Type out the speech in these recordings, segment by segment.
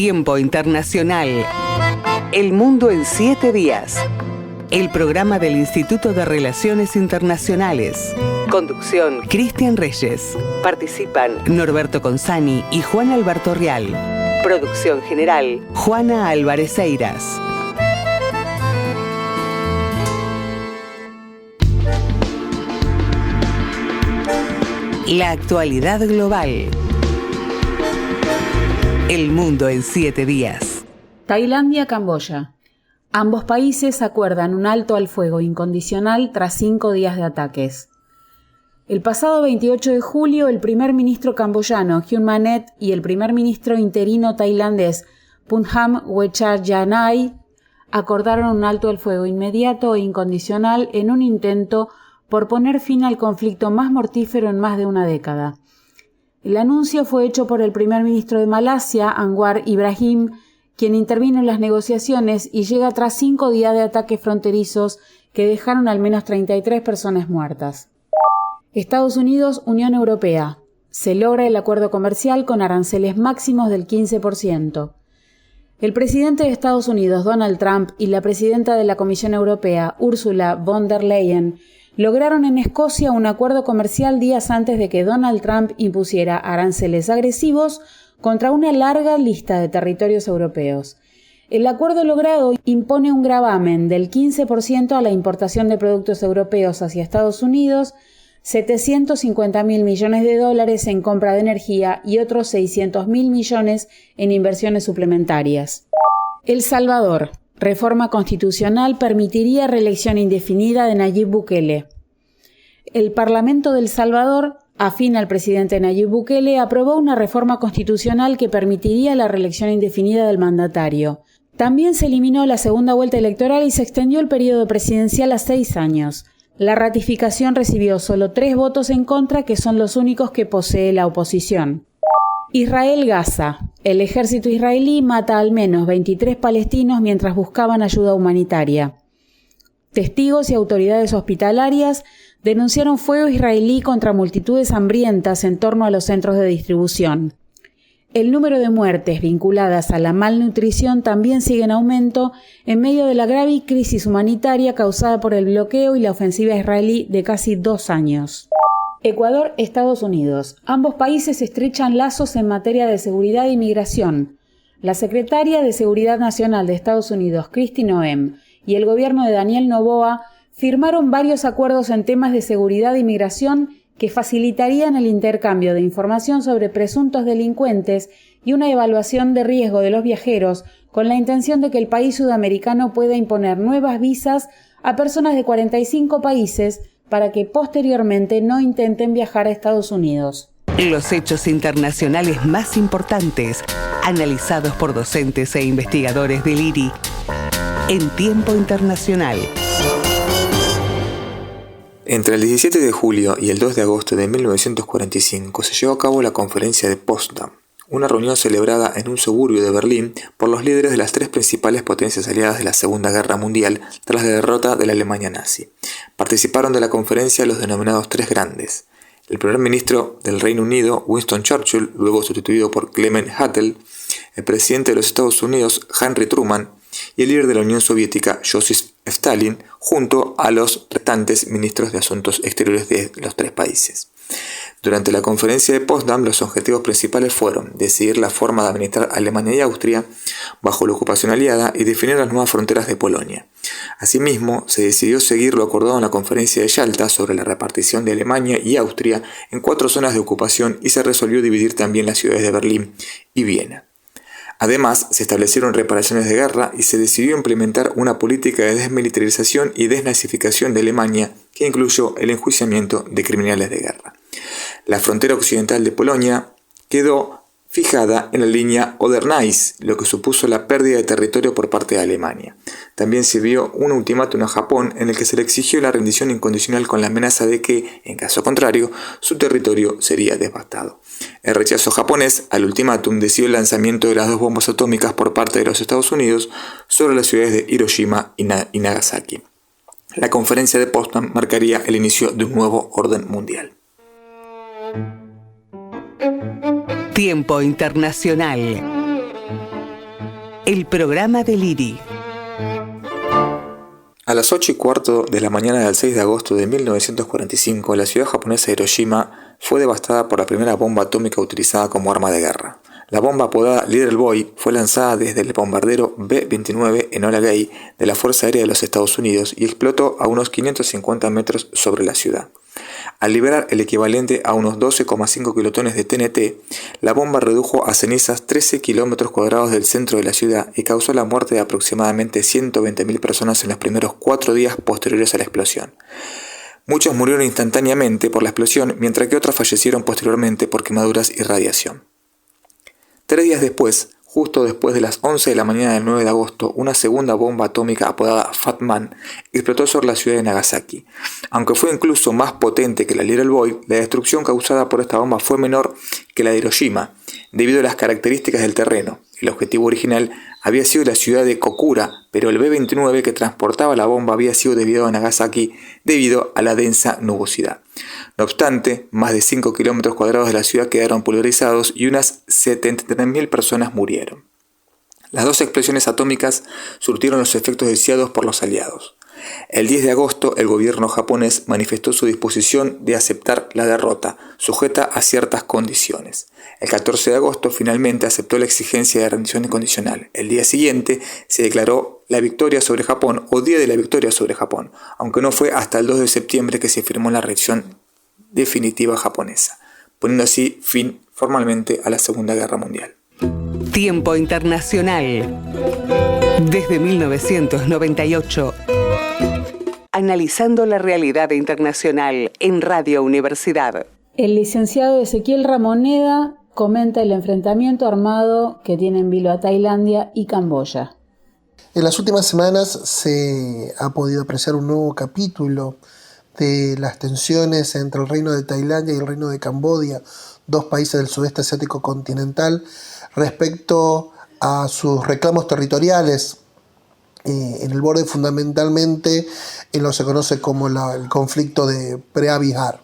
Tiempo Internacional. El mundo en 7 días. El programa del Instituto de Relaciones Internacionales. Conducción: Cristian Reyes. Participan Norberto Consani y Juan Alberto Rial. Producción general: Juana Álvarez Eiras. La actualidad global. El mundo en 7 días. Tailandia, Camboya. Ambos países acuerdan un alto al fuego incondicional tras 5 días de ataques. El pasado 28 de julio, el primer ministro camboyano Hun Manet y el primer ministro interino tailandés Phumtham Wechayachai acordaron un alto al fuego inmediato e incondicional en un intento por poner fin al conflicto más mortífero en más de una década. El anuncio fue hecho por el primer ministro de Malasia, Anwar Ibrahim, quien intervino en las negociaciones y llega tras 5 días de ataques fronterizos que dejaron al menos 33 personas muertas. Estados Unidos, Unión Europea. Se logra el acuerdo comercial con aranceles máximos del 15%. El presidente de Estados Unidos, Donald Trump, y la presidenta de la Comisión Europea, Ursula von der Leyen, lograron en Escocia un acuerdo comercial días antes de que Donald Trump impusiera aranceles agresivos contra una larga lista de territorios europeos. El acuerdo logrado impone un gravamen del 15% a la importación de productos europeos hacia Estados Unidos, $750.000 millones en compra de energía y otros $600.000 millones en inversiones suplementarias. El Salvador. Reforma constitucional permitiría reelección indefinida de Nayib Bukele. El Parlamento de El Salvador, afín al presidente Nayib Bukele, aprobó una reforma constitucional que permitiría la reelección indefinida del mandatario. También se eliminó la segunda vuelta electoral y se extendió el periodo presidencial a 6 años. La ratificación recibió solo 3 votos en contra, que son los únicos que posee la oposición. Israel-Gaza. El ejército israelí mata al menos 23 palestinos mientras buscaban ayuda humanitaria. Testigos y autoridades hospitalarias denunciaron fuego israelí contra multitudes hambrientas en torno a los centros de distribución. El número de muertes vinculadas a la malnutrición también sigue en aumento en medio de la grave crisis humanitaria causada por el bloqueo y la ofensiva israelí de casi 2 años. Ecuador, Estados Unidos. Ambos países estrechan lazos en materia de seguridad e inmigración. La secretaria de Seguridad Nacional de Estados Unidos, Kristi Noem, y el gobierno de Daniel Noboa firmaron varios acuerdos en temas de seguridad e inmigración que facilitarían el intercambio de información sobre presuntos delincuentes y una evaluación de riesgo de los viajeros, con la intención de que el país sudamericano pueda imponer nuevas visas a personas de 45 países para que posteriormente no intenten viajar a Estados Unidos. Los hechos internacionales más importantes, analizados por docentes e investigadores del IRI, en Tiempo Internacional. Entre el 17 de julio y el 2 de agosto de 1945 se llevó a cabo la Conferencia de Potsdam, una reunión celebrada en un suburbio de Berlín por los líderes de las 3 principales potencias aliadas de la Segunda Guerra Mundial tras la derrota de la Alemania nazi. Participaron de la conferencia los denominados 3 grandes: el primer ministro del Reino Unido, Winston Churchill, luego sustituido por Clement Attlee, el presidente de los Estados Unidos, Harry Truman, y el líder de la Unión Soviética, Joseph Stalin, junto a los restantes ministros de Asuntos Exteriores de los 3 países. Durante la conferencia de Potsdam, los objetivos principales fueron decidir la forma de administrar Alemania y Austria bajo la ocupación aliada y definir las nuevas fronteras de Polonia. Asimismo, se decidió seguir lo acordado en la conferencia de Yalta sobre la repartición de Alemania y Austria en 4 zonas de ocupación y se resolvió dividir también las ciudades de Berlín y Viena. Además, se establecieron reparaciones de guerra y se decidió implementar una política de desmilitarización y desnazificación de Alemania que incluyó el enjuiciamiento de criminales de guerra. La frontera occidental de Polonia quedó fijada en la línea Oder-Neisse, lo que supuso la pérdida de territorio por parte de Alemania. También se vio un ultimátum a Japón en el que se le exigió la rendición incondicional con la amenaza de que, en caso contrario, su territorio sería devastado. El rechazo japonés al ultimátum decidió el lanzamiento de las 2 bombas atómicas por parte de los Estados Unidos sobre las ciudades de Hiroshima y Nagasaki. La conferencia de Potsdam marcaría el inicio de un nuevo orden mundial. Tiempo Internacional. el programa del IRI. A las 8:15 de la mañana del 6 de agosto de 1945, la ciudad japonesa de Hiroshima fue devastada por la primera bomba atómica utilizada como arma de guerra. La bomba apodada Little Boy fue lanzada desde el bombardero B-29 Enola Gay de la Fuerza Aérea de los Estados Unidos y explotó a unos 550 metros sobre la ciudad. Al liberar el equivalente a unos 12,5 kilotones de TNT, la bomba redujo a cenizas 13 kilómetros cuadrados del centro de la ciudad y causó la muerte de aproximadamente 120.000 personas en los primeros 4 días posteriores a la explosión. Muchos murieron instantáneamente por la explosión, mientras que otros fallecieron posteriormente por quemaduras y radiación. 3 días después, justo después de las 11 de la mañana del 9 de agosto, una segunda bomba atómica apodada Fat Man explotó sobre la ciudad de Nagasaki. Aunque fue incluso más potente que la Little Boy, la destrucción causada por esta bomba fue menor que la de Hiroshima, debido a las características del terreno. El objetivo original había sido la ciudad de Kokura, pero el B-29 que transportaba la bomba había sido desviado a Nagasaki debido a la densa nubosidad. No obstante, más de 5 kilómetros cuadrados de la ciudad quedaron pulverizados y unas 73.000 personas murieron. Las dos explosiones atómicas surtieron los efectos deseados por los aliados. El 10 de agosto, el gobierno japonés manifestó su disposición de aceptar la derrota, sujeta a ciertas condiciones. El 14 de agosto finalmente aceptó la exigencia de rendición incondicional. El día siguiente se declaró la victoria sobre Japón o Día de la Victoria sobre Japón, aunque no fue hasta el 2 de septiembre que se firmó la rendición definitiva japonesa, poniendo así fin formalmente a la Segunda Guerra Mundial. Tiempo internacional. Desde 1998. Analizando la realidad internacional en Radio Universidad. El licenciado Ezequiel Ramoneda comenta el enfrentamiento armado que tiene en vilo a Tailandia y Camboya. En las últimas semanas se ha podido apreciar un nuevo capítulo de las tensiones entre el Reino de Tailandia y el Reino de Camboya, dos países del sudeste asiático continental, respecto a sus reclamos territoriales en el borde, fundamentalmente en lo que se conoce como el conflicto de Preah Vihear.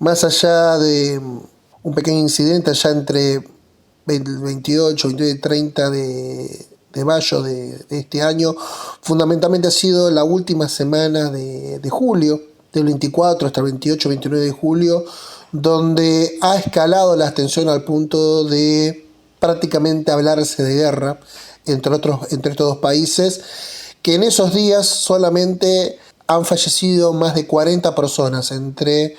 Más allá de un pequeño incidente allá entre el 28 y 30 de mayo de este año, fundamentalmente ha sido la última semana de julio, del 24 hasta el 28-29 de julio, donde ha escalado la tensión al punto de prácticamente hablarse de guerra entre estos dos países, que en esos días solamente han fallecido más de 40 personas entre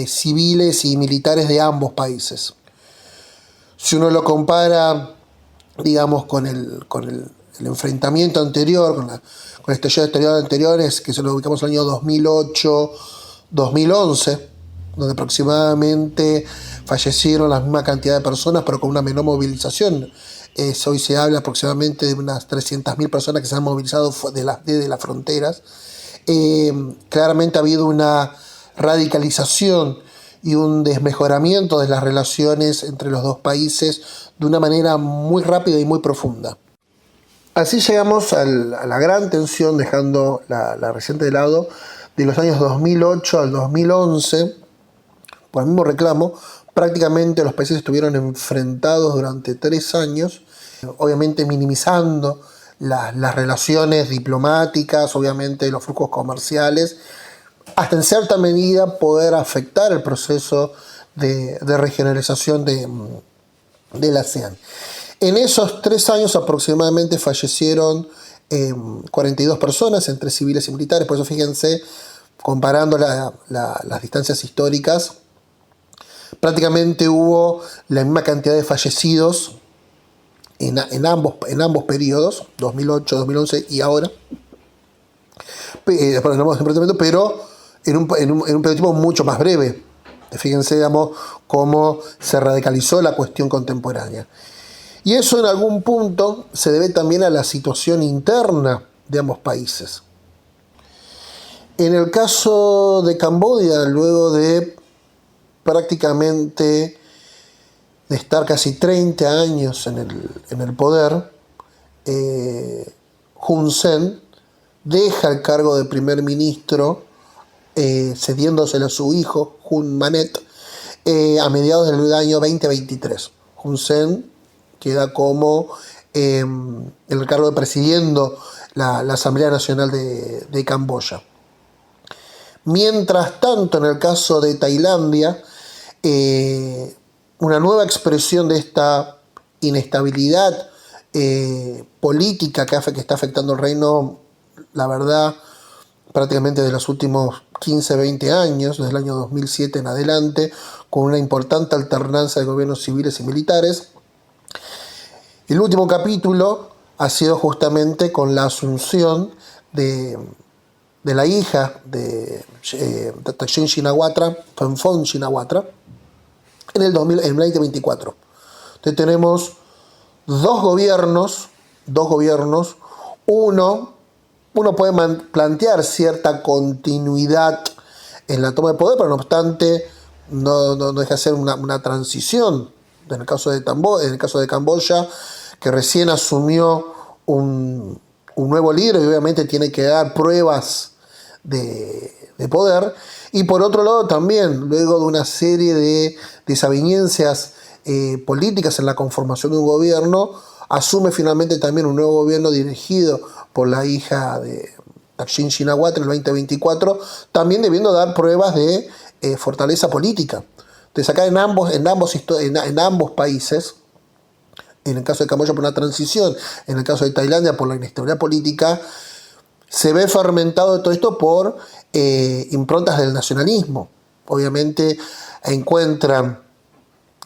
civiles y militares de ambos países. Si uno lo compara, digamos, con el enfrentamiento anterior, con el estallido anteriores, que se lo ubicamos en el año 2008-2011, donde aproximadamente fallecieron la misma cantidad de personas, pero con una menor movilización. Hoy se habla aproximadamente de unas 300.000 personas que se han movilizado desde las fronteras. Claramente ha habido una radicalización y un desmejoramiento de las relaciones entre los dos países de una manera muy rápida y muy profunda. Así llegamos a la gran tensión, dejando la reciente de lado, de los años 2008 al 2011, por el mismo reclamo. Prácticamente los países estuvieron enfrentados durante 3 años, obviamente minimizando las relaciones diplomáticas, obviamente los flujos comerciales, hasta en cierta medida poder afectar el proceso de regionalización de la ASEAN. En esos 3 años aproximadamente fallecieron 42 personas, entre civiles y militares. Por eso fíjense, comparando las distancias históricas, prácticamente hubo la misma cantidad de fallecidos en ambos periodos, 2008, 2011 y ahora, pero en un periodo de tiempo mucho más breve. Fíjense, digamos, cómo se radicalizó la cuestión contemporánea. Y eso en algún punto se debe también a la situación interna de ambos países. En el caso de Camboya, luego de prácticamente de estar casi 30 años en el poder, Hun Sen deja el cargo de primer ministro, cediéndoselo a su hijo, Hun Manet, a mediados del año 2023. Hun Sen queda como en el cargo de presidiendo la Asamblea Nacional de Camboya. Mientras tanto, en el caso de Tailandia, una nueva expresión de esta inestabilidad política que está afectando el reino, la verdad, prácticamente de los últimos 15, 20 años, desde el año 2007 en adelante, con una importante alternancia de gobiernos civiles y militares. El último capítulo ha sido justamente con la asunción de la hija de Thaksin Shinawatra, Phumthon Shinawatra, en el 2024. Entonces tenemos dos gobiernos. Uno puede plantear cierta continuidad en la toma de poder, pero no obstante no deja de ser una transición. En el caso de Camboya, que recién asumió un nuevo líder y obviamente tiene que dar pruebas de poder. Y por otro lado también, luego de una serie de desavenencias políticas en la conformación de un gobierno, asume finalmente también un nuevo gobierno dirigido por la hija de Thaksin Shinawatra en el 2024, también debiendo dar pruebas de fortaleza política. Entonces acá en ambos países, en el caso de Camboya por una transición, en el caso de Tailandia por la inestabilidad política, se ve fermentado todo esto por improntas del nacionalismo. Obviamente encuentran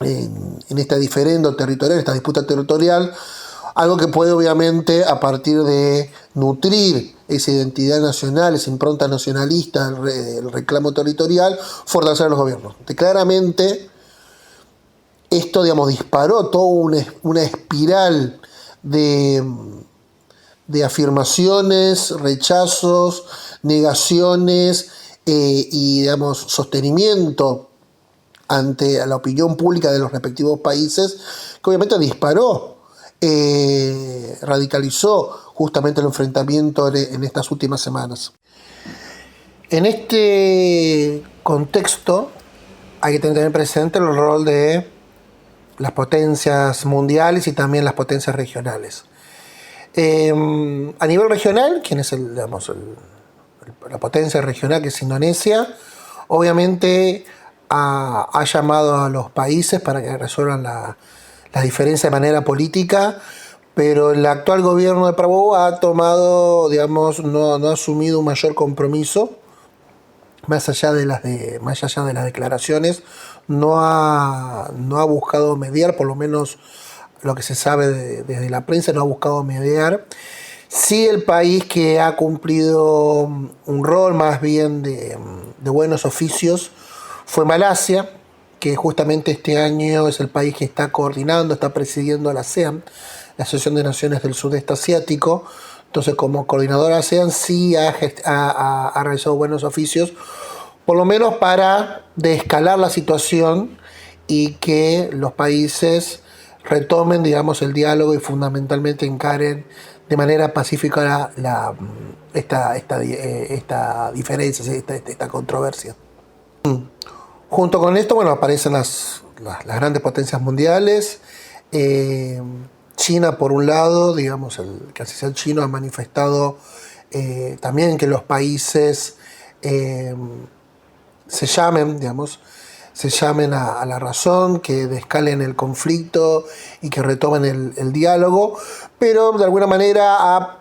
en este diferendo territorial, esta disputa territorial, algo que puede obviamente, a partir de nutrir esa identidad nacional, esa impronta nacionalista, el reclamo territorial, fortalecer a los gobiernos. Claramente esto, disparó toda una espiral de afirmaciones, rechazos, negaciones y, sostenimiento ante la opinión pública de los respectivos países, que obviamente disparó, radicalizó justamente el enfrentamiento en estas últimas semanas. En este contexto hay que tener presente el rol de las potencias mundiales y también las potencias regionales. A nivel regional, ¿quién es la potencia regional, que es Indonesia? Obviamente ha llamado a los países para que resuelvan la diferencia de manera política, pero el actual gobierno de Prabowo ha tomado, no ha asumido un mayor compromiso, más allá de las declaraciones, no ha buscado mediar, por lo menos lo que se sabe desde la prensa, no ha buscado mediar. Sí, el país que ha cumplido un rol más bien de buenos oficios fue Malasia, que justamente este año es el país que está coordinando, está presidiendo a la ASEAN, la Asociación de Naciones del Sudeste Asiático. Entonces, como coordinador ASEAN sí ha realizado buenos oficios, por lo menos para desescalar la situación y que los países retomen, el diálogo y fundamentalmente encaren de manera pacífica esta diferencia, esta controversia. Junto con esto, aparecen las grandes potencias mundiales. China, por un lado, el canciller chino ha manifestado también que los países se llamen a la razón, que descalen el conflicto y que retomen el diálogo, pero de alguna manera ha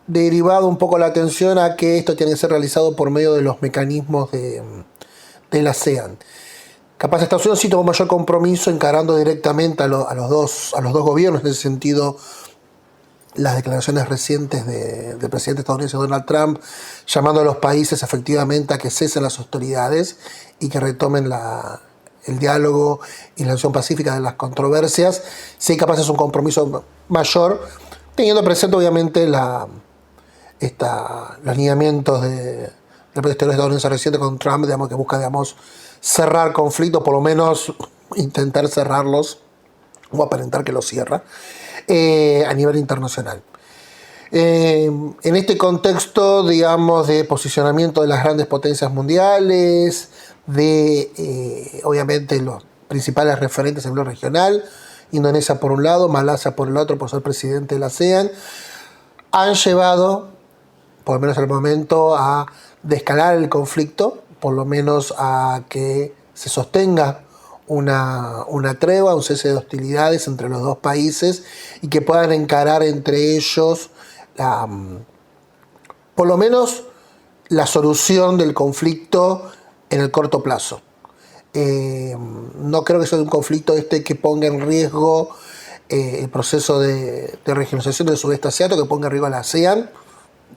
derivado un poco la atención a que esto tiene que ser realizado por medio de los mecanismos de la ASEAN. Capaz Estados Unidos sí tomó mayor compromiso encarando directamente a los dos gobiernos. En ese sentido, las declaraciones recientes del presidente estadounidense Donald Trump, llamando a los países efectivamente a que cesen las hostilidades y que retomen el diálogo y la acción pacífica de las controversias, sí capaz es un compromiso mayor, teniendo presente obviamente los lineamientos del presidente estadounidense reciente con Trump, que busca cerrar conflictos, por lo menos intentar cerrarlos o aparentar que los cierra a nivel internacional. En este contexto, de posicionamiento de las grandes potencias mundiales, de obviamente los principales referentes a nivel regional, Indonesia por un lado, Malasia por el otro, por ser presidente de la ASEAN, han llevado, por lo menos al momento, a desescalar el conflicto, por lo menos a que se sostenga una tregua, un cese de hostilidades entre los dos países y que puedan encarar entre ellos por lo menos la solución del conflicto en el corto plazo. No creo que sea un conflicto que ponga en riesgo el proceso de regionalización del sudeste asiático, que ponga en riesgo a la ASEAN.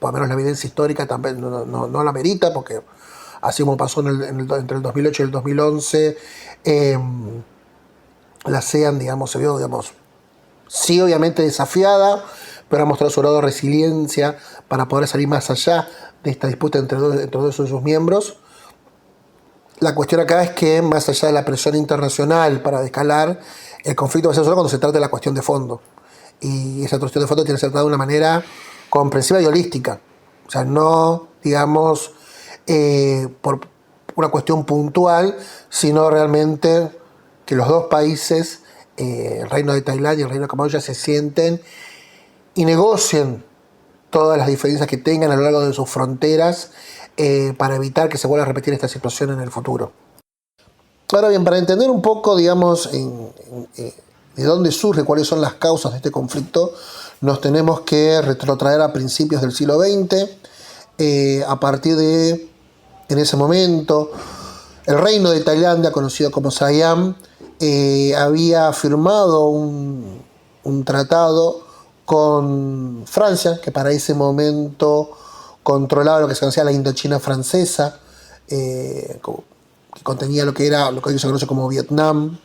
Por lo menos la evidencia histórica también no la merita, porque así como pasó entre el 2008 y el 2011, la ASEAN, se vio, sí, obviamente desafiada, pero ha mostrado su grado de resiliencia para poder salir más allá de esta disputa entre dos de sus miembros. La cuestión acá es que, más allá de la presión internacional para descalar, el conflicto va a ser solo cuando se trate de la cuestión de fondo. Y esa cuestión de fondo tiene que ser tratada de una manera comprensiva y holística. O sea, no, por una cuestión puntual, sino realmente que los dos países, el Reino de Tailandia y el Reino de Camboya, se sienten y negocien todas las diferencias que tengan a lo largo de sus fronteras para evitar que se vuelva a repetir esta situación en el futuro. Ahora bien, para entender un poco, de dónde surge, cuáles son las causas de este conflicto, nos tenemos que retrotraer a principios del siglo XX. A partir de, en ese momento, el Reino de Tailandia, conocido como Siam, había firmado un tratado con Francia, que para ese momento controlaba lo que se conocía la Indochina francesa, que contenía lo que hoy se conoce como Vietnam,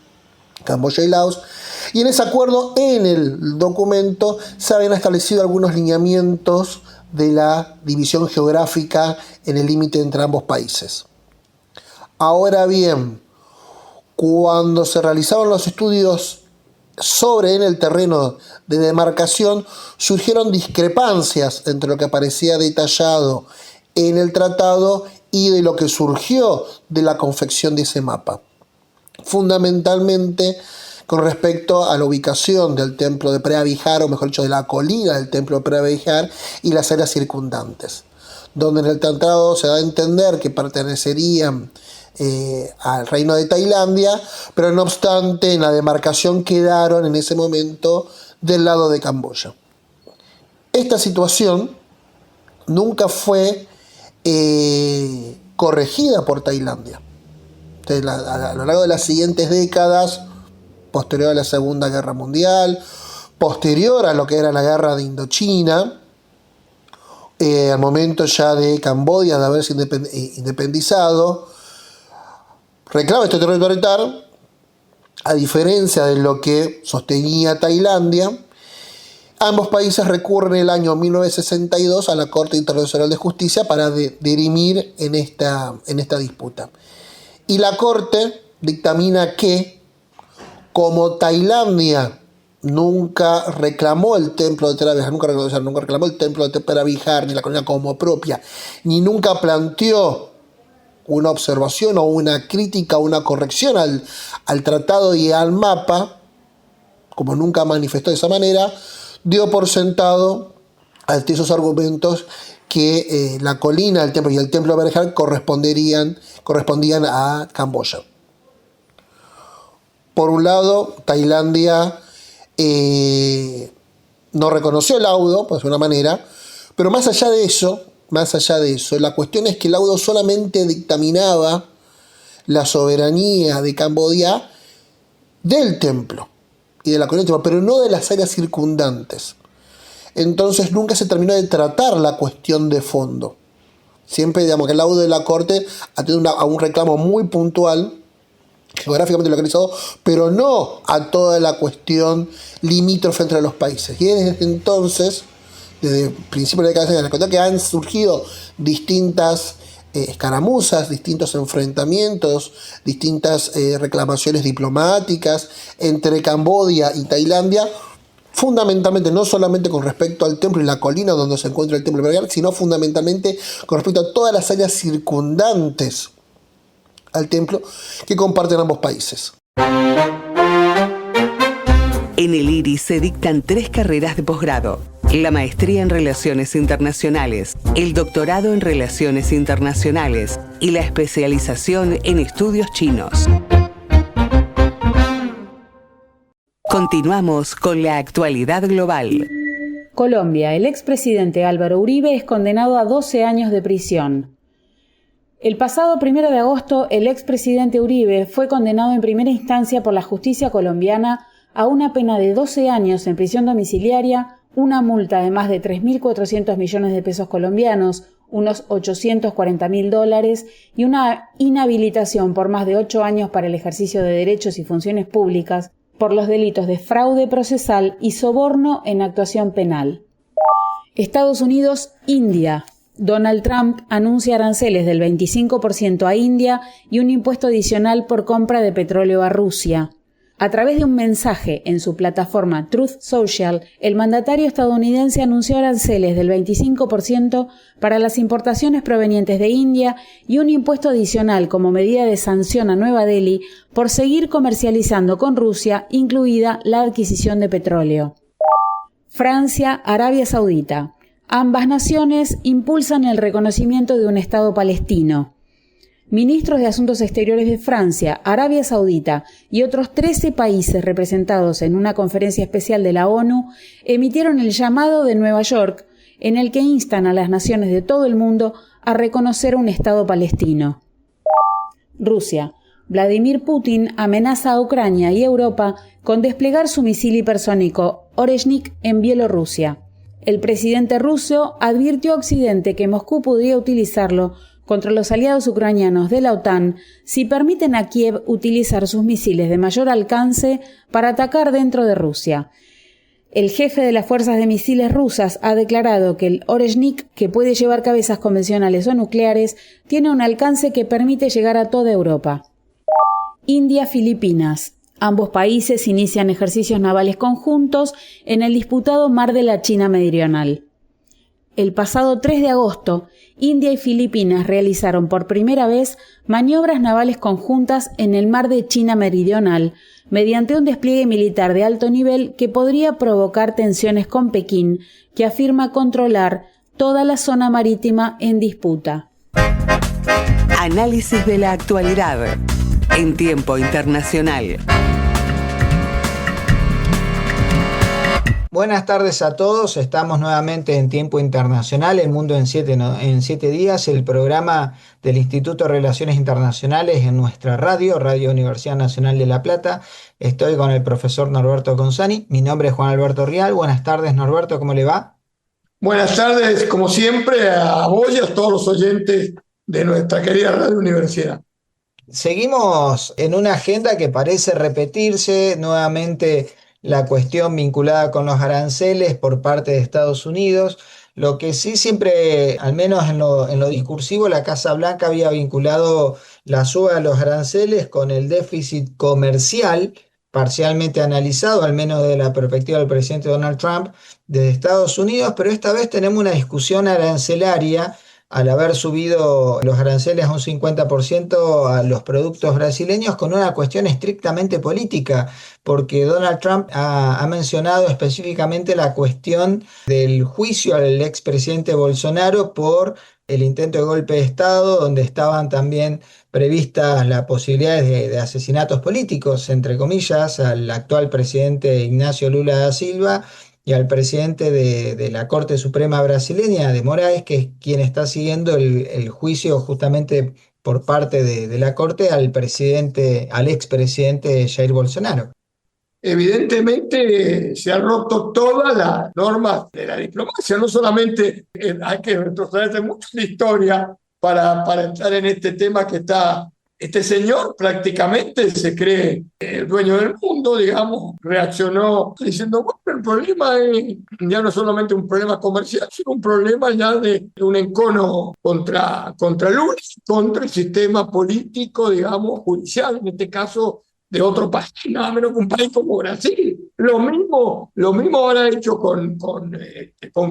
Camboya y Laos. Y en ese acuerdo, en el documento, se habían establecido algunos lineamientos de la división geográfica en el límite entre ambos países. Ahora bien, cuando se realizaban los estudios en el terreno de demarcación, surgieron discrepancias entre lo que aparecía detallado en el tratado y de lo que surgió de la confección de ese mapa. Fundamentalmente con respecto a la ubicación del templo de Preah Vihear, o mejor dicho, de la colina del templo de Preah Vihear y las áreas circundantes, donde en el tratado se da a entender que pertenecerían al Reino de Tailandia, pero no obstante en la demarcación quedaron en ese momento del lado de Camboya. Esta situación nunca fue corregida por Tailandia. Entonces, a lo largo de las siguientes décadas, posterior a la Segunda Guerra Mundial, posterior a lo que era la guerra de Indochina, al momento ya de Camboya de haberse independizado, reclama este territorio, a diferencia de lo que sostenía Tailandia. Ambos países recurren el año 1962 a la Corte Internacional de Justicia para dirimir en esta disputa. Y la Corte dictamina que, como Tailandia nunca reclamó el templo de Preah Vihear, nunca reclamó el templo de Preah Vihear ni la colina como propia, ni nunca planteó una observación o una crítica o una corrección al tratado y al mapa, como nunca manifestó de esa manera, dio por sentado ante esos argumentos que la colina del templo y el templo de Preah Vihear correspondían a Camboya. Por un lado, Tailandia no reconoció el laudo, pues de una manera, pero más allá de eso, la cuestión es que el laudo solamente dictaminaba la soberanía de Camboya del templo y de la colina, pero no de las áreas circundantes. Entonces nunca se terminó de tratar la cuestión de fondo. Siempre, que el laudo de la Corte atiende a un reclamo muy puntual, geográficamente localizado, pero no a toda la cuestión limítrofe entre los países. Y desde entonces, desde principios de la década de la cuestión, que han surgido distintas escaramuzas, distintos enfrentamientos, distintas reclamaciones diplomáticas entre Camboya y Tailandia, fundamentalmente no solamente con respecto al templo y la colina donde se encuentra el templo de Preah Vihear, sino fundamentalmente con respecto a todas las áreas circundantes al templo que comparten ambos países. En el IRI se dictan 3 carreras de posgrado: la maestría en Relaciones Internacionales, el doctorado en Relaciones Internacionales y la especialización en estudios chinos. Continuamos con la actualidad global. Colombia. El expresidente Álvaro Uribe es condenado a 12 años de prisión. El pasado 1 de agosto, el expresidente Uribe fue condenado en primera instancia por la justicia colombiana a una pena de 12 años en prisión domiciliaria, una multa de más de 3.400 millones de pesos colombianos, unos $840.000, y una inhabilitación por más de 8 años para el ejercicio de derechos y funciones públicas por los delitos de fraude procesal y soborno en actuación penal. Estados Unidos, India. Donald Trump anuncia aranceles del 25% a India y un impuesto adicional por compra de petróleo a Rusia. A través de un mensaje en su plataforma Truth Social, el mandatario estadounidense anunció aranceles del 25% para las importaciones provenientes de India y un impuesto adicional como medida de sanción a Nueva Delhi por seguir comercializando con Rusia, incluida la adquisición de petróleo. Francia, Arabia Saudita. Ambas naciones impulsan el reconocimiento de un Estado palestino. Ministros de Asuntos Exteriores de Francia, Arabia Saudita y otros 13 países representados en una conferencia especial de la ONU emitieron el llamado de Nueva York, en el que instan a las naciones de todo el mundo a reconocer un Estado palestino. Rusia. Vladimir Putin amenaza a Ucrania y Europa con desplegar su misil hipersónico Oreshnik en Bielorrusia. El presidente ruso advirtió a Occidente que Moscú podría utilizarlo contra los aliados ucranianos de la OTAN si permiten a Kiev utilizar sus misiles de mayor alcance para atacar dentro de Rusia. El jefe de las fuerzas de misiles rusas ha declarado que el Oreshnik, que puede llevar cabezas convencionales o nucleares, tiene un alcance que permite llegar a toda Europa. India, Filipinas. Ambos países inician ejercicios navales conjuntos en el disputado Mar de la China Meridional. El pasado 3 de agosto, India y Filipinas realizaron por primera vez maniobras navales conjuntas en el Mar de China Meridional, mediante un despliegue militar de alto nivel que podría provocar tensiones con Pekín, que afirma controlar toda la zona marítima en disputa. Análisis de la actualidad en tiempo internacional. Buenas tardes a todos, estamos nuevamente en Tiempo Internacional, El Mundo en 7 días, el programa del Instituto de Relaciones Internacionales en nuestra Radio Universidad Nacional de La Plata. Estoy con el profesor Norberto Consani, mi nombre es Juan Alberto Rial. Buenas tardes, Norberto, ¿cómo le va? Buenas tardes, como siempre, a vos y a todos los oyentes de nuestra querida Radio Universidad. Seguimos en una agenda que parece repetirse nuevamente. La cuestión vinculada con los aranceles por parte de Estados Unidos. Lo que sí siempre, al menos en lo discursivo, la Casa Blanca había vinculado la suba de los aranceles con el déficit comercial, parcialmente analizado, al menos desde la perspectiva del presidente Donald Trump, de Estados Unidos, pero esta vez tenemos una discusión arancelaria al haber subido los aranceles a un 50% a los productos brasileños con una cuestión estrictamente política, porque Donald Trump ha mencionado específicamente la cuestión del juicio al expresidente Bolsonaro por el intento de golpe de Estado, donde estaban también previstas las posibilidades de asesinatos políticos, entre comillas, al actual presidente Ignacio Lula da Silva y al presidente de la Corte Suprema brasileña, de Moraes, que es quien está siguiendo el juicio justamente por parte de la Corte al expresidente Jair Bolsonaro. Evidentemente se han roto todas las normas de la diplomacia, no solamente hay que retroceder mucho en la historia para entrar en este tema que está. Este señor prácticamente se cree el dueño del mundo, digamos, reaccionó diciendo, bueno, el problema es ya no solamente un problema comercial, sino un problema ya de un encono contra Lula, contra el sistema político, digamos, judicial, en este caso de otro país, nada menos que un país como Brasil. Lo mismo habrá hecho con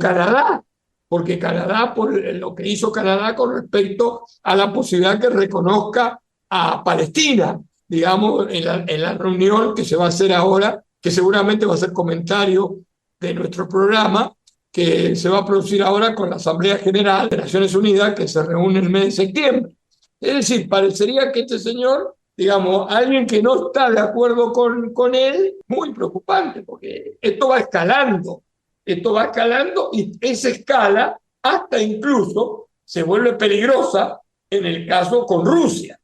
Canadá, porque Canadá, por lo que hizo Canadá con respecto a la posibilidad que reconozca a Palestina, digamos, en la reunión que se va a hacer ahora que seguramente va a ser comentario de nuestro programa, que se va a producir ahora con la Asamblea General de Naciones Unidas, que se reúne el mes de septiembre. Es decir, parecería que este señor, digamos, alguien que no está de acuerdo con él, muy preocupante, porque esto va escalando y esa escala hasta incluso se vuelve peligrosa en el caso con Rusia.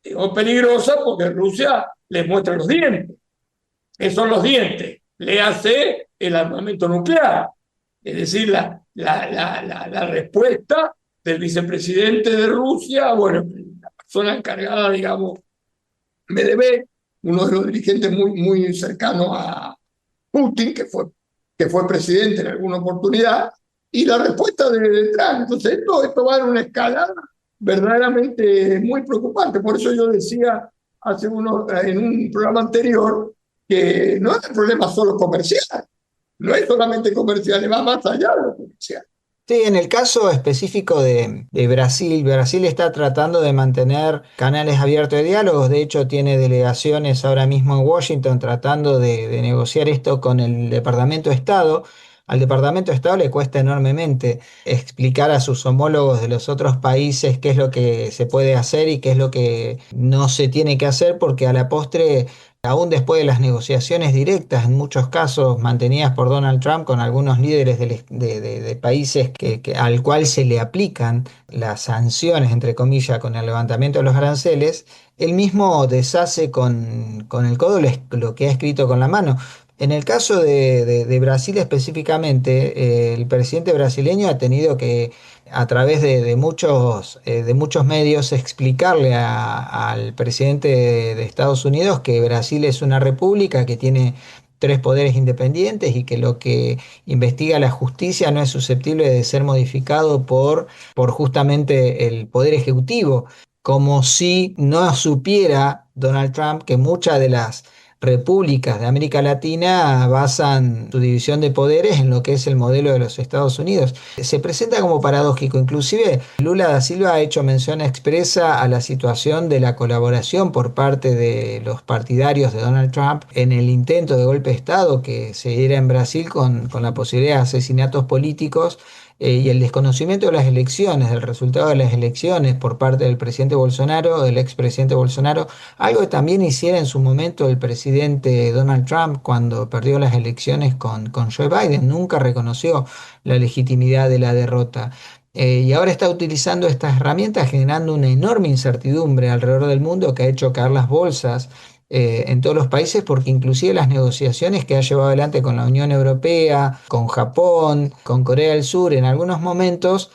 Digo peligrosa porque Rusia le muestra los dientes. ¿Qué son los dientes? Le hace el armamento nuclear. Es decir, la respuesta del vicepresidente de Rusia, bueno, la persona encargada, digamos, Medvedev, uno de los dirigentes muy cercanos a Putin, que fue presidente en alguna oportunidad, y la respuesta de Trump. Entonces, esto va en una escala verdaderamente muy preocupante. Por eso yo decía en un programa anterior que no es un problema solo comercial, no es solamente comercial, va más allá de lo comercial. Sí, en el caso específico de Brasil, Brasil está tratando de mantener canales abiertos de diálogos. De hecho, tiene delegaciones ahora mismo en Washington tratando de negociar esto con el Departamento de Estado. Al Departamento de Estado le cuesta enormemente explicar a sus homólogos de los otros países qué es lo que se puede hacer y qué es lo que no se tiene que hacer, porque a la postre, aún después de las negociaciones directas, en muchos casos mantenidas por Donald Trump con algunos líderes de países al cual se le aplican las sanciones, entre comillas, con el levantamiento de los aranceles, él mismo deshace con el codo lo que ha escrito con la mano. En el caso de Brasil específicamente, el presidente brasileño ha tenido que, a través de muchos medios, explicarle al presidente de Estados Unidos que Brasil es una república que tiene tres poderes independientes y que lo que investiga la justicia no es susceptible de ser modificado por justamente el poder ejecutivo, como si no supiera Donald Trump que muchas de las repúblicas de América Latina basan su división de poderes en lo que es el modelo de los Estados Unidos. Se presenta como paradójico. Inclusive Lula da Silva ha hecho mención expresa a la situación de la colaboración por parte de los partidarios de Donald Trump en el intento de golpe de Estado que se diera en Brasil con la posibilidad de asesinatos políticos, y el desconocimiento de las elecciones, del resultado de las elecciones por parte del presidente Bolsonaro, del expresidente Bolsonaro, algo que también hiciera en su momento el presidente Donald Trump cuando perdió las elecciones con Joe Biden. Nunca reconoció la legitimidad de la derrota. Y ahora está utilizando estas herramientas generando una enorme incertidumbre alrededor del mundo que ha hecho caer las bolsas en todos los países, porque inclusive las negociaciones que ha llevado adelante con la Unión Europea, con Japón, con Corea del Sur, en algunos momentos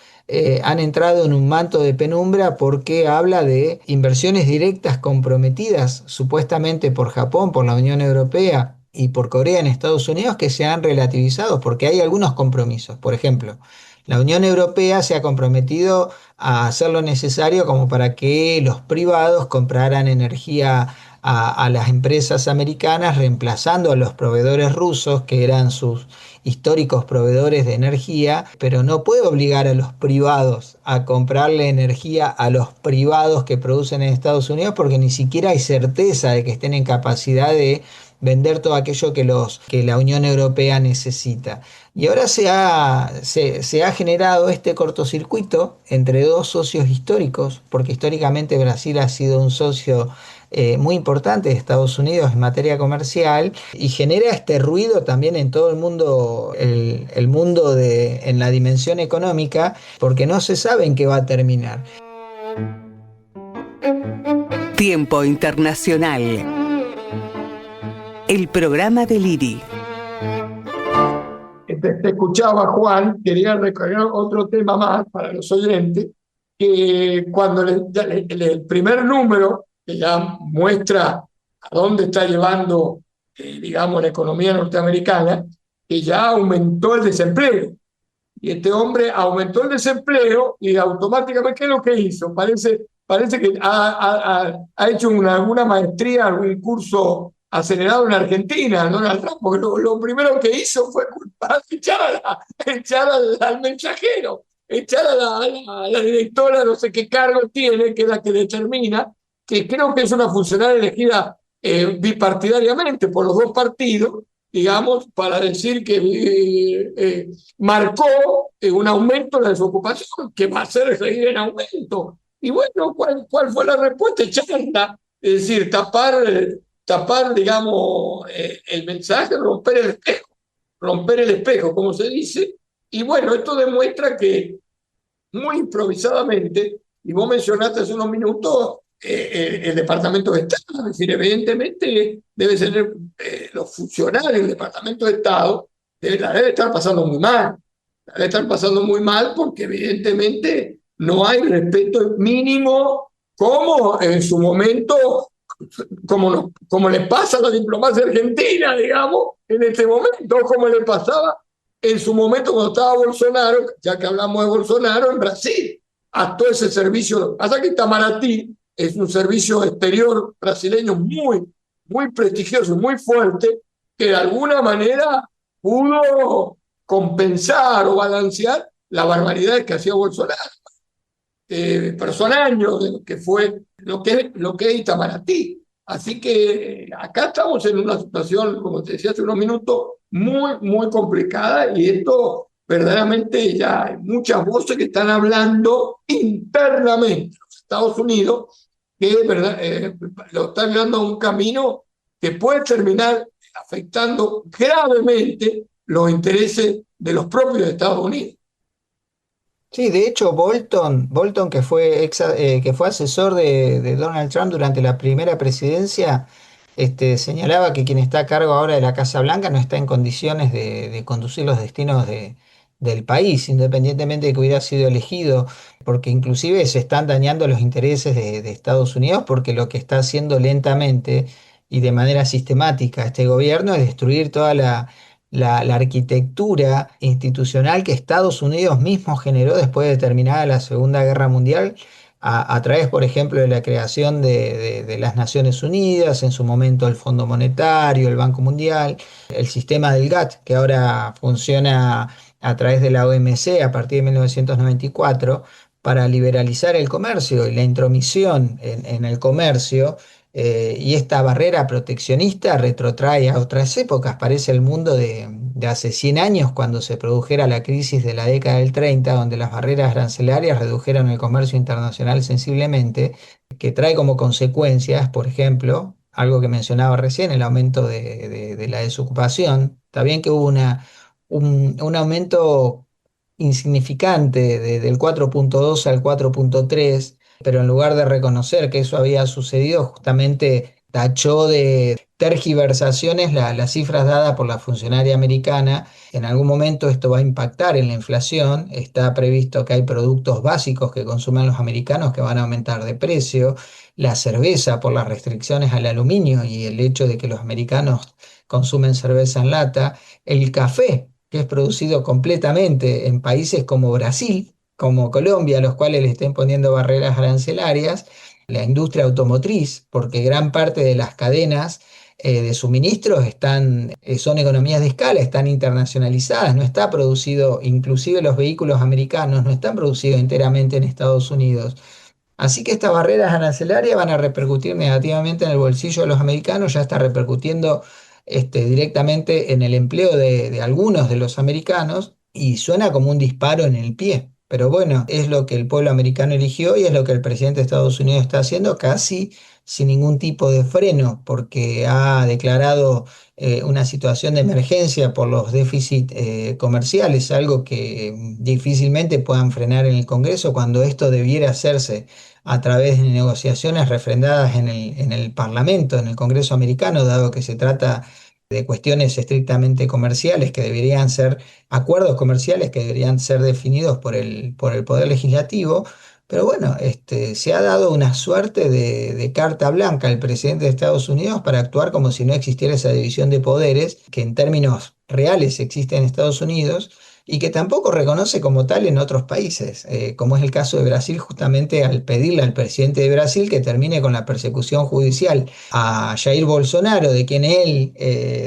han entrado en un manto de penumbra porque habla de inversiones directas comprometidas supuestamente por Japón, por la Unión Europea y por Corea en Estados Unidos, que se han relativizado porque hay algunos compromisos. Por ejemplo, la Unión Europea se ha comprometido a hacer lo necesario como para que los privados compraran energía a las empresas americanas, reemplazando a los proveedores rusos, que eran sus históricos proveedores de energía, pero no puede obligar a los privados a comprarle energía a los privados que producen en Estados Unidos, porque ni siquiera hay certeza de que estén en capacidad de vender todo aquello que la Unión Europea necesita. Y ahora se ha generado este cortocircuito entre dos socios históricos, porque históricamente Brasil ha sido un socio muy importante de Estados Unidos en materia comercial, y genera este ruido también en todo el mundo, el mundo en la dimensión económica, porque no se sabe en qué va a terminar. Tiempo Internacional. El programa del IRI. Te escuchaba, Juan, quería recordar otro tema más para los oyentes, que cuando el primer número, que ya muestra a dónde está llevando, digamos, la economía norteamericana, que ya aumentó el desempleo. Y este hombre aumentó el desempleo y automáticamente, ¿qué es lo que hizo? Parece que ha hecho alguna maestría, algún curso acelerado en Argentina, Donald Trump, porque lo primero que hizo fue echar al mensajero, echar a la directora, no sé qué cargo tiene, que es la que determina, que creo que es una funcionaria elegida bipartidariamente por los dos partidos, digamos, para decir que marcó un aumento de la desocupación, que va a seguir en aumento. Y bueno, ¿cuál fue la respuesta? Echarla, es decir, tapar digamos, el mensaje, romper el espejo, como se dice. Y bueno, esto demuestra que muy improvisadamente, y vos mencionaste hace unos minutos, el Departamento de Estado, es decir, evidentemente debe ser los funcionarios del Departamento de Estado la debe estar pasando muy mal, la debe estar pasando muy mal porque evidentemente no hay respeto mínimo como en su momento, como le pasa a la diplomacia argentina, digamos, en este momento, como le pasaba en su momento cuando estaba Bolsonaro, ya que hablamos de Bolsonaro, en Brasil, a todo ese servicio. Hasta que Itamaraty es un servicio exterior brasileño muy prestigioso, muy fuerte, que de alguna manera pudo compensar o balancear la barbaridad que hacía Bolsonaro. Pero son años de lo que fue lo que es Itamaraty. Así que acá estamos en una situación, como te decía hace unos minutos, muy complicada, y esto verdaderamente ya hay muchas voces que están hablando internamente en los Estados Unidos, que verdad, lo están dando a un camino que puede terminar afectando gravemente los intereses de los propios Estados Unidos. Sí, de hecho, Bolton que fue asesor de Donald Trump durante la primera presidencia, señalaba que quien está a cargo ahora de la Casa Blanca no está en condiciones de conducir los destinos del país, independientemente de que hubiera sido elegido, porque inclusive se están dañando los intereses de Estados Unidos, porque lo que está haciendo lentamente y de manera sistemática este gobierno es destruir toda la arquitectura institucional que Estados Unidos mismo generó después de terminada la Segunda Guerra Mundial, a través, por ejemplo, de la creación de las Naciones Unidas, en su momento el Fondo Monetario, el Banco Mundial, el sistema del GATT, que ahora funciona a través de la OMC a partir de 1994, para liberalizar el comercio y la intromisión en el comercio. Y esta barrera proteccionista retrotrae a otras épocas, parece el mundo de hace 100 años, cuando se produjera la crisis de la década del 30, donde las barreras arancelarias redujeron el comercio internacional sensiblemente, que trae como consecuencias, por ejemplo, algo que mencionaba recién, el aumento de la desocupación. Está bien que hubo un aumento insignificante del 4,2 al 4,3, pero en lugar de reconocer que eso había sucedido, justamente tachó de tergiversaciones las cifras dadas por la funcionaria americana. En algún momento esto va a impactar en la inflación. Está previsto que hay productos básicos que consumen los americanos que van a aumentar de precio. La cerveza, por las restricciones al aluminio y el hecho de que los americanos consumen cerveza en lata. El café, que es producido completamente en países como Brasil, como Colombia, a los cuales le estén poniendo barreras arancelarias, la industria automotriz, porque gran parte de las cadenas de suministros son economías de escala, están internacionalizadas, no está producido, inclusive los vehículos americanos no están producidos enteramente en Estados Unidos. Así que estas barreras arancelarias van a repercutir negativamente en el bolsillo de los americanos, ya está repercutiendo directamente en el empleo de algunos de los americanos, y suena como un disparo en el pie. Pero bueno, es lo que el pueblo americano eligió y es lo que el presidente de Estados Unidos está haciendo casi sin ningún tipo de freno, porque ha declarado una situación de emergencia por los déficits comerciales, algo que difícilmente puedan frenar en el Congreso, cuando esto debiera hacerse a través de negociaciones refrendadas en el Parlamento, en el Congreso americano, dado que se trata de cuestiones estrictamente comerciales que deberían ser acuerdos comerciales que deberían ser definidos por el Poder Legislativo. Pero bueno, se ha dado una suerte de carta blanca al presidente de Estados Unidos para actuar como si no existiera esa división de poderes que en términos reales existe en Estados Unidos y que tampoco reconoce como tal en otros países, como es el caso de Brasil, justamente al pedirle al presidente de Brasil que termine con la persecución judicial a Jair Bolsonaro, de quien él,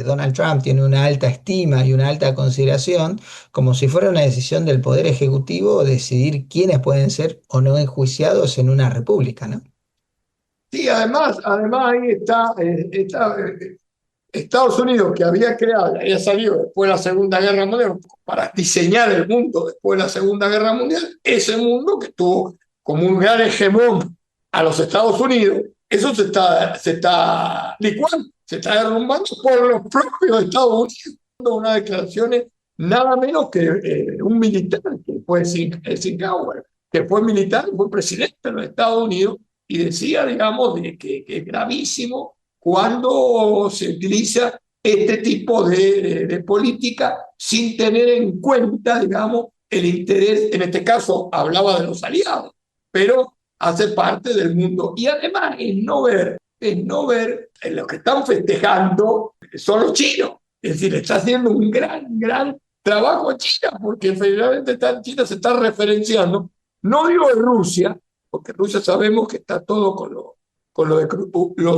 Donald Trump, tiene una alta estima y una alta consideración, como si fuera una decisión del Poder Ejecutivo decidir quiénes pueden ser o no enjuiciados en una república, ¿no? Sí, además ahí está Estados Unidos, que había salido después de la Segunda Guerra Mundial para diseñar el mundo después de la Segunda Guerra Mundial, ese mundo que tuvo como un gran hegemón a los Estados Unidos, eso se está licuando, se está derrumbando por los propios Estados Unidos. Unas declaraciones nada menos que un militar, que fue Eisenhower, que fue militar, fue presidente de los Estados Unidos, y decía, digamos, que es gravísimo cuando se utiliza este tipo de política sin tener en cuenta, digamos, el interés. En este caso hablaba de los aliados, pero hace parte del mundo. Y además en no ver en lo que están festejando son los chinos. Es decir, está haciendo un gran trabajo en China, porque finalmente China se está referenciando, no digo en Rusia, porque Rusia sabemos que está todo con lo de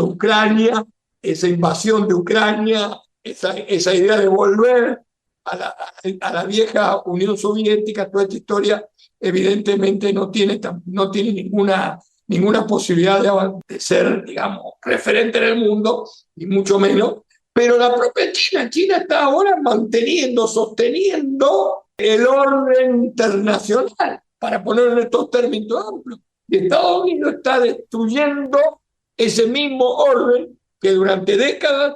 Ucrania, esa invasión de Ucrania, esa idea de volver a la vieja Unión Soviética. Toda esta historia evidentemente no tiene ninguna posibilidad de ser, digamos, referente en el mundo, ni mucho menos. Pero la propia China está ahora sosteniendo el orden internacional, para ponerlo en estos términos amplios. Y Estados Unidos está destruyendo ese mismo orden que durante décadas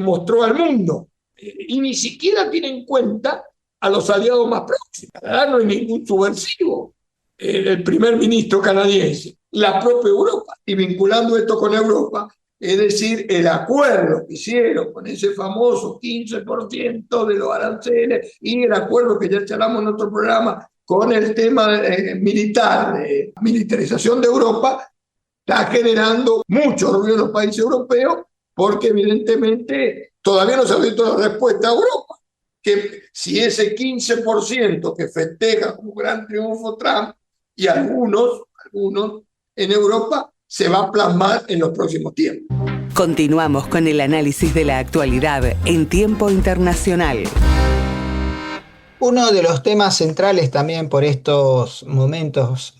mostró al mundo. Y ni siquiera tiene en cuenta a los aliados más próximos. Canadá no hay ningún subversivo. El primer ministro canadiense, la propia Europa, y vinculando esto con Europa, es decir, el acuerdo que hicieron con ese famoso 15% de los aranceles, y el acuerdo que ya charlamos en otro programa con el tema militar, de militarización de Europa, está generando mucho ruido en los países europeos, porque evidentemente todavía no se ha visto la respuesta a Europa, que si ese 15% que festeja como gran triunfo Trump y algunos en Europa, se va a plasmar en los próximos tiempos. Continuamos con el análisis de la actualidad en tiempo internacional. Uno de los temas centrales también por estos momentos,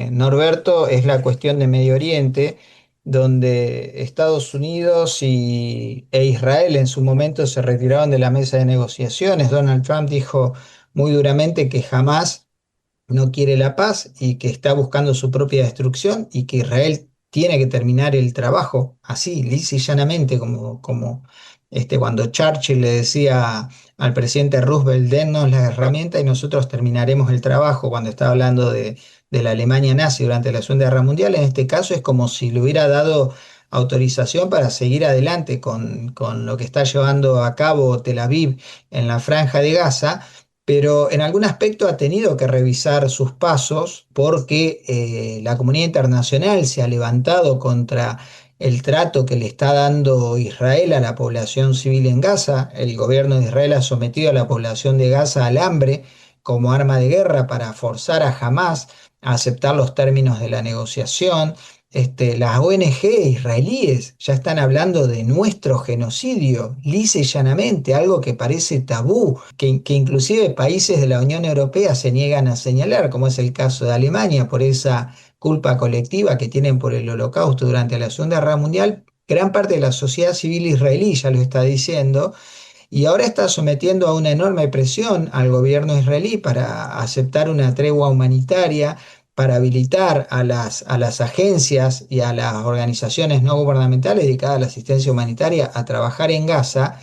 Norberto, es la cuestión de Medio Oriente, donde Estados Unidos e Israel en su momento se retiraron de la mesa de negociaciones. Donald Trump dijo muy duramente que jamás no quiere la paz y que está buscando su propia destrucción, y que Israel tiene que terminar el trabajo así, lisa y llanamente, como cuando Churchill le decía al presidente Roosevelt: dennos las herramientas y nosotros terminaremos el trabajo, cuando estaba hablando de la Alemania nazi durante la Segunda Guerra Mundial. En este caso es como si le hubiera dado autorización para seguir adelante con lo que está llevando a cabo Tel Aviv en la Franja de Gaza, pero en algún aspecto ha tenido que revisar sus pasos, porque la comunidad internacional se ha levantado contra el trato que le está dando Israel a la población civil en Gaza. El gobierno de Israel ha sometido a la población de Gaza al hambre como arma de guerra para forzar a Hamás a aceptar los términos de la negociación. Las ONG israelíes ya están hablando de nuestro genocidio, lisa y llanamente, algo que parece tabú, que inclusive países de la Unión Europea se niegan a señalar, como es el caso de Alemania, por esa culpa colectiva que tienen por el Holocausto durante la Segunda Guerra Mundial. Gran parte de la sociedad civil israelí ya lo está diciendo, y ahora está sometiendo a una enorme presión al gobierno israelí para aceptar una tregua humanitaria, para habilitar a las agencias y a las organizaciones no gubernamentales dedicadas a la asistencia humanitaria a trabajar en Gaza,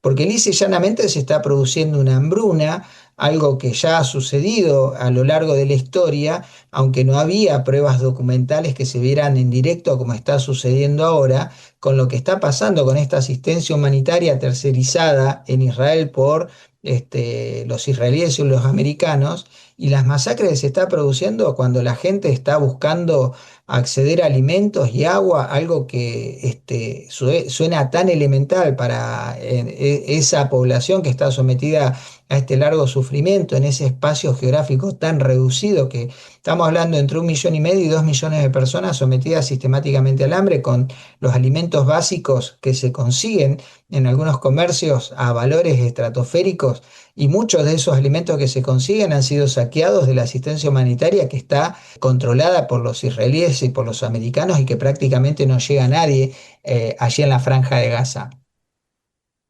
porque lisa y llanamente se está produciendo una hambruna, algo que ya ha sucedido a lo largo de la historia, aunque no había pruebas documentales que se vieran en directo como está sucediendo ahora, con lo que está pasando con esta asistencia humanitaria tercerizada en Israel por los israelíes y los americanos, y las masacres que se está produciendo cuando la gente está buscando acceder a alimentos y agua, algo que suena tan elemental para esa población que está sometida a este largo sufrimiento en ese espacio geográfico tan reducido, que estamos hablando entre 1,5 millones y 2 millones de personas sometidas sistemáticamente al hambre, con los alimentos básicos que se consiguen en algunos comercios a valores estratosféricos, y muchos de esos alimentos que se consiguen han sido saqueados de la asistencia humanitaria que está controlada por los israelíes y por los americanos, y que prácticamente no llega a nadie allí en la Franja de Gaza.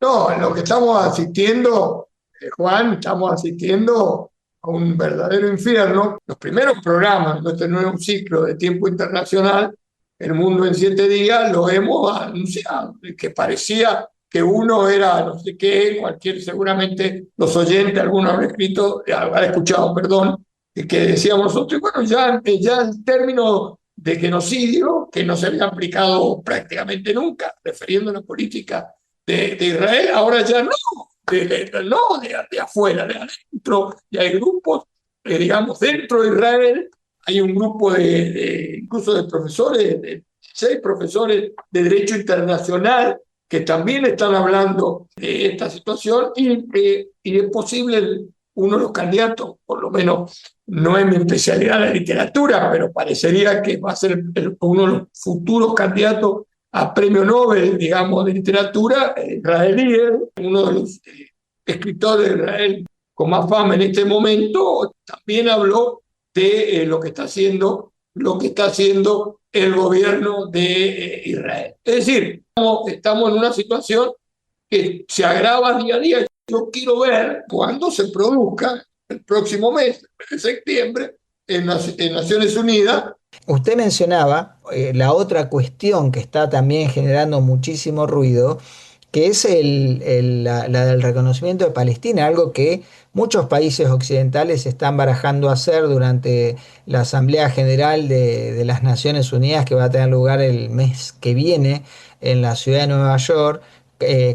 No, en lo que estamos asistiendo, Juan, estamos asistiendo a un verdadero infierno. Los primeros programas, nuestro nuevo ciclo de tiempo internacional, El Mundo en 7 días, lo hemos anunciado, que parecía que uno era no sé qué, seguramente los oyentes, algunos habrán escuchado, perdón, que decíamos nosotros, y bueno, ya el término de genocidio, que no se había aplicado prácticamente nunca, refiriendo a la política de Israel, ahora ya no, de afuera, de adentro, y hay grupos, digamos, dentro de Israel, hay un grupo incluso de profesores, de 6 profesores de Derecho Internacional, que también están hablando de esta situación, y es posible uno de los candidatos, por lo menos no es mi especialidad la literatura, pero parecería que va a ser uno de los futuros candidatos a premio Nobel, digamos, de literatura, israelí, uno de los escritores de Israel con más fama en este momento, también habló de lo que está haciendo el gobierno de Israel. Es decir, estamos en una situación que se agrava día a día. Yo quiero ver cuándo se produzca el próximo mes, en septiembre, en Naciones Unidas. Usted mencionaba la otra cuestión que está también generando muchísimo ruido, que es la del reconocimiento de Palestina, algo que muchos países occidentales están barajando hacer durante la Asamblea General de las Naciones Unidas, que va a tener lugar el mes que viene en la ciudad de Nueva York.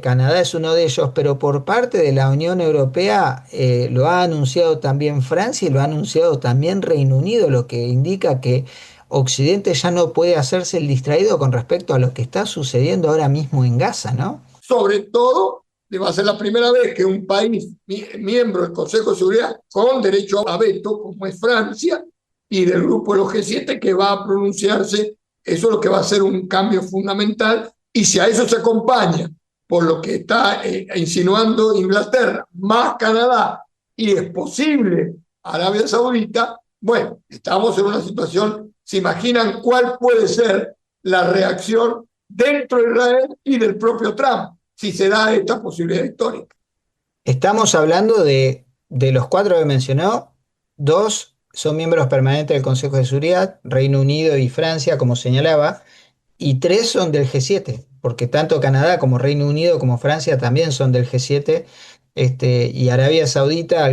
Canadá es uno de ellos, pero por parte de la Unión Europea lo ha anunciado también Francia y lo ha anunciado también Reino Unido, lo que indica que Occidente ya no puede hacerse el distraído con respecto a lo que está sucediendo ahora mismo en Gaza, ¿no? Sobre todo, va a ser la primera vez que un país miembro del Consejo de Seguridad con derecho a veto, como es Francia, y del grupo de los G7, que va a pronunciarse. Eso es lo que va a ser un cambio fundamental, y si a eso se acompaña por lo que está insinuando Inglaterra, más Canadá, y es posible Arabia Saudita, bueno, estamos en una situación. ¿Se imaginan cuál puede ser la reacción dentro de Israel y del propio Trump si se da esta posibilidad histórica? Estamos hablando de los 4 que mencionó, 2 son miembros permanentes del Consejo de Seguridad, Reino Unido y Francia, como señalaba, y 3 son del G7, porque tanto Canadá como Reino Unido como Francia también son del G7. Y Arabia Saudita,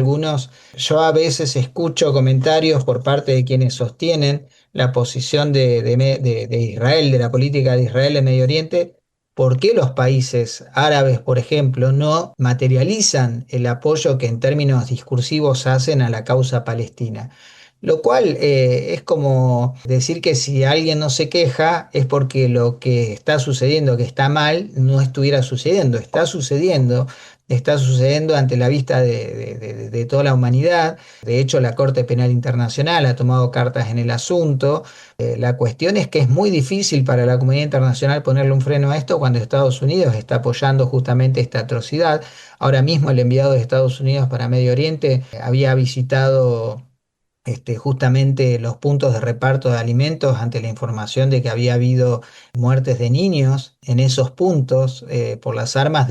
yo a veces escucho comentarios por parte de quienes sostienen la posición de Israel, de la política de Israel en Medio Oriente. ¿Por qué los países árabes, por ejemplo, no materializan el apoyo que en términos discursivos hacen a la causa palestina? Lo cual es como decir que si alguien no se queja es porque lo que está sucediendo, que está mal, no estuviera sucediendo. Está sucediendo ante la vista de toda la humanidad. De hecho, la Corte Penal Internacional ha tomado cartas en el asunto. La cuestión es que es muy difícil para la comunidad internacional ponerle un freno a esto cuando Estados Unidos está apoyando justamente esta atrocidad. Ahora mismo el enviado de Estados Unidos para Medio Oriente había visitado justamente los puntos de reparto de alimentos ante la información de que había habido muertes de niños en esos puntos por las armas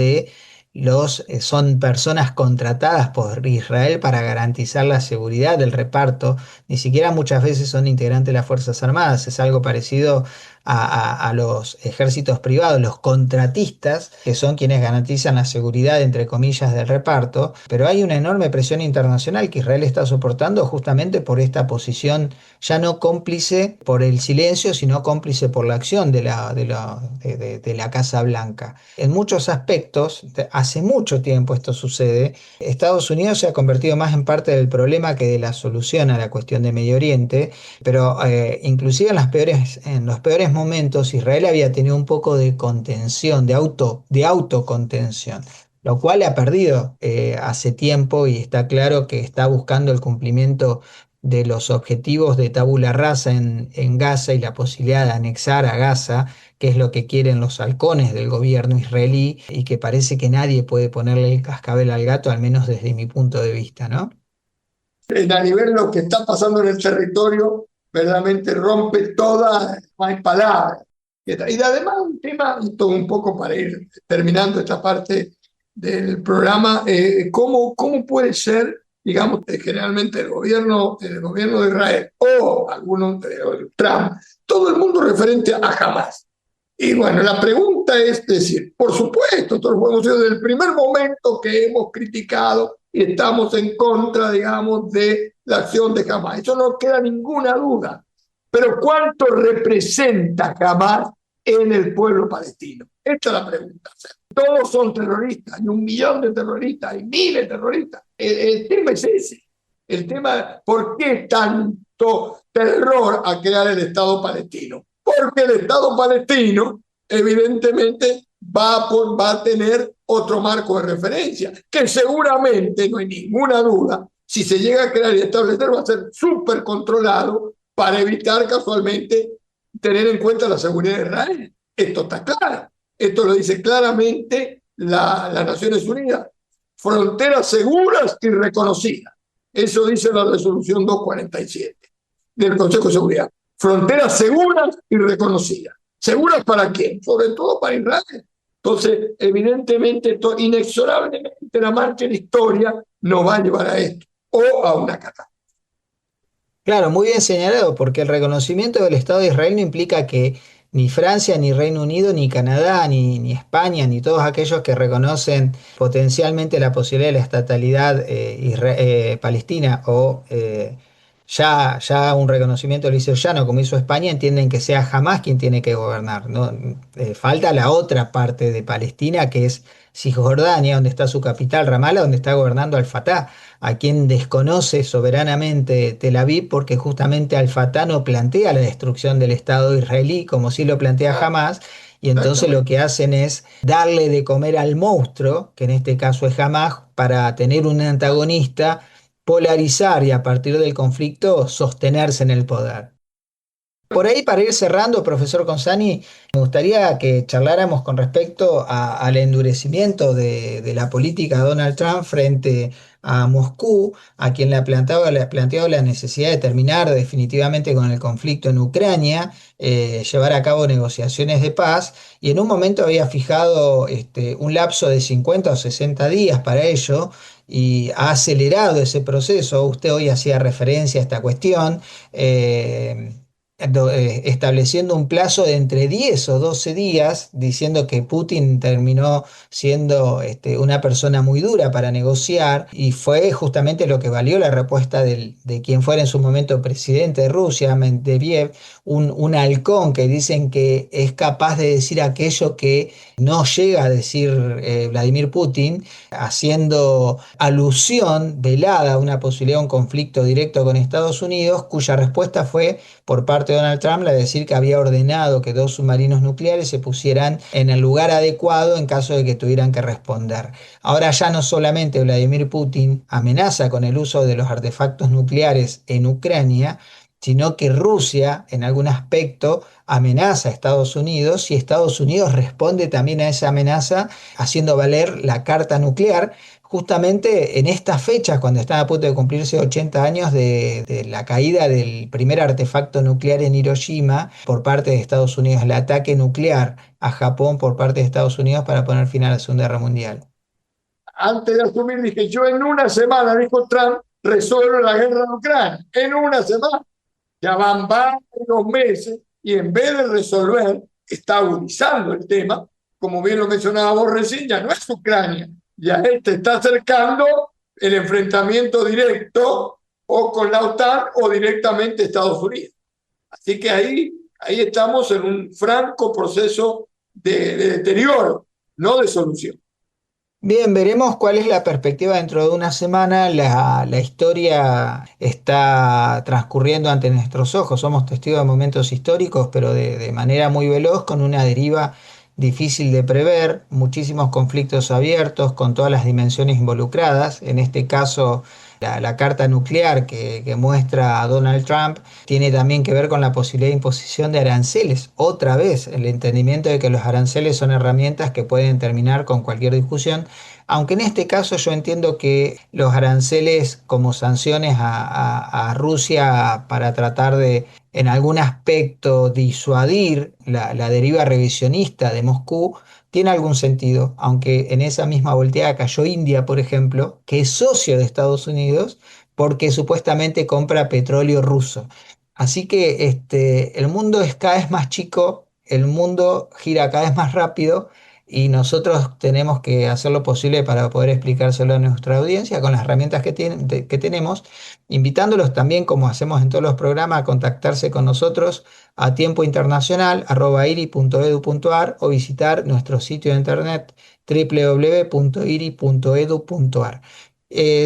son personas contratadas por Israel para garantizar la seguridad del reparto. Ni siquiera muchas veces son integrantes de las Fuerzas Armadas, es algo parecido a los ejércitos privados, los contratistas, que son quienes garantizan la seguridad, entre comillas, del reparto. Pero hay una enorme presión internacional que Israel está soportando justamente por esta posición ya no cómplice por el silencio, sino cómplice por la acción de la Casa Blanca. En muchos aspectos, hace mucho tiempo esto sucede. Estados Unidos se ha convertido más en parte del problema que de la solución a la cuestión de Medio Oriente, pero inclusive en los peores momentos Israel había tenido un poco de contención, de autocontención. lo cual ha perdido hace tiempo y está claro que está buscando el cumplimiento de los objetivos de tabula rasa en Gaza y la posibilidad de anexar a Gaza, que es lo que quieren los halcones del gobierno israelí y que parece que nadie puede ponerle el cascabel al gato, al menos desde mi punto de vista, ¿no? A nivel de lo que está pasando en el territorio, verdaderamente rompe toda, no hay palabras. Y además un tema, todo un poco para ir terminando esta parte del programa, ¿cómo puede ser, digamos, generalmente el gobierno de Israel o algunos de Trump, todo el mundo referente a Hamas? Y bueno, la pregunta es decir, por supuesto, todos hemos sido desde el primer momento que hemos criticado y estamos en contra, digamos, de la acción de Hamas. Eso no queda ninguna duda. Pero ¿cuánto representa Hamas en el pueblo palestino? Esta es la pregunta. O sea, todos son terroristas, hay 1 millón de terroristas, hay miles de terroristas. El tema es ese. El tema, ¿por qué tanto terror a crear el Estado palestino? Porque el Estado palestino evidentemente va a tener otro marco de referencia, que seguramente, no hay ninguna duda, si se llega a crear y establecer, va a ser súper controlado para evitar casualmente tener en cuenta la seguridad de Israel. Esto está claro. Esto lo dice claramente las Naciones Unidas. Fronteras seguras y reconocidas. Eso dice la resolución 247 del Consejo de Seguridad. Fronteras seguras y reconocidas. ¿Seguras para quién? Sobre todo para Israel. Entonces, evidentemente, inexorablemente la marcha en la historia nos va a llevar a esto o a una catástrofe. Claro, muy bien señalado, porque el reconocimiento del Estado de Israel no implica que ni Francia, ni Reino Unido, ni Canadá, ni España, ni todos aquellos que reconocen potencialmente la posibilidad de la estatalidad palestina o ya un reconocimiento llano como hizo España, entienden que sea jamás quien tiene que gobernar, ¿no? Falta la otra parte de Palestina, que es Cisjordania, donde está su capital, Ramallah, donde está gobernando Al-Fatah, a quien desconoce soberanamente Tel Aviv, porque justamente Al-Fatah no plantea la destrucción del Estado israelí, como sí lo plantea Hamás, y entonces lo que hacen es darle de comer al monstruo, que en este caso es Hamás, para tener un antagonista, polarizar y a partir del conflicto sostenerse en el poder. Por ahí, para ir cerrando, profesor Consani, me gustaría que charláramos con respecto al endurecimiento de la política de Donald Trump frente a Moscú, a quien le ha planteado la necesidad de terminar definitivamente con el conflicto en Ucrania, llevar a cabo negociaciones de paz, y en un momento había fijado un lapso de 50 o 60 días para ello, y ha acelerado ese proceso. Usted hoy hacía referencia a esta cuestión. Estableciendo un plazo de entre 10 o 12 días, diciendo que Putin terminó siendo una persona muy dura para negociar, y fue justamente lo que valió la respuesta de quien fuera en su momento presidente de Rusia, Medvedev, un halcón que dicen que es capaz de decir aquello que no llega a decir Vladimir Putin, haciendo alusión velada a una posibilidad de un conflicto directo con Estados Unidos, cuya respuesta fue por parte de Donald Trump la de decir que había ordenado que 2 submarinos nucleares se pusieran en el lugar adecuado en caso de que tuvieran que responder. Ahora ya no solamente Vladimir Putin amenaza con el uso de los artefactos nucleares en Ucrania, sino que Rusia en algún aspecto amenaza a Estados Unidos, y Estados Unidos responde también a esa amenaza haciendo valer la carta nuclear, justamente en estas fechas, cuando están a punto de cumplirse 80 años de la caída del primer artefacto nuclear en Hiroshima por parte de Estados Unidos, el ataque nuclear a Japón por parte de Estados Unidos para poner fin a la Segunda Guerra Mundial. Antes de asumir dije, yo en una semana, dijo Trump, resuelvo la guerra en Ucrania. En una semana. Ya van varios meses y en vez de resolver, está agudizando el tema. Como bien lo mencionábamos recién, ya no es Ucrania, ya está acercando el enfrentamiento directo o con la OTAN o directamente Estados Unidos. Así que ahí estamos en un franco proceso de deterioro, no de solución. Bien, veremos cuál es la perspectiva dentro de una semana. La historia está transcurriendo ante nuestros ojos. Somos testigos de momentos históricos, pero de manera muy veloz, con una deriva difícil de prever, muchísimos conflictos abiertos con todas las dimensiones involucradas. En este caso, la carta nuclear que muestra a Donald Trump tiene también que ver con la posibilidad de imposición de aranceles. Otra vez, el entendimiento de que los aranceles son herramientas que pueden terminar con cualquier discusión, aunque en este caso yo entiendo que los aranceles como sanciones a Rusia para tratar de, en algún aspecto, disuadir la deriva revisionista de Moscú, tiene algún sentido, aunque en esa misma volteada cayó India, por ejemplo, que es socio de Estados Unidos porque supuestamente compra petróleo ruso. Así que el mundo es cada vez más chico, el mundo gira cada vez más rápido y nosotros tenemos que hacer lo posible para poder explicárselo a nuestra audiencia con las herramientas que tenemos, invitándolos también, como hacemos en todos los programas, a contactarse con nosotros a tiempointernacional@iri.edu.ar o visitar nuestro sitio de internet www.iri.edu.ar.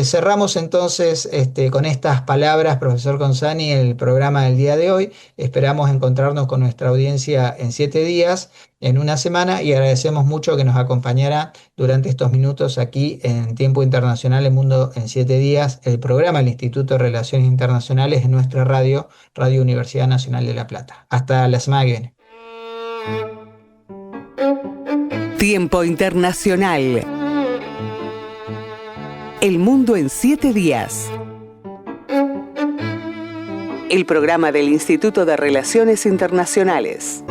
Cerramos entonces con estas palabras, profesor Consani, el programa del día de hoy. Esperamos encontrarnos con nuestra audiencia en 7 días, en una semana, y agradecemos mucho que nos acompañara durante estos minutos aquí en Tiempo Internacional, El Mundo en 7 días, el programa del Instituto de Relaciones Internacionales en nuestra radio, Radio Universidad Nacional de La Plata. Hasta la semana que viene. Tiempo Internacional. El Mundo en 7 días. El programa del Instituto de Relaciones Internacionales.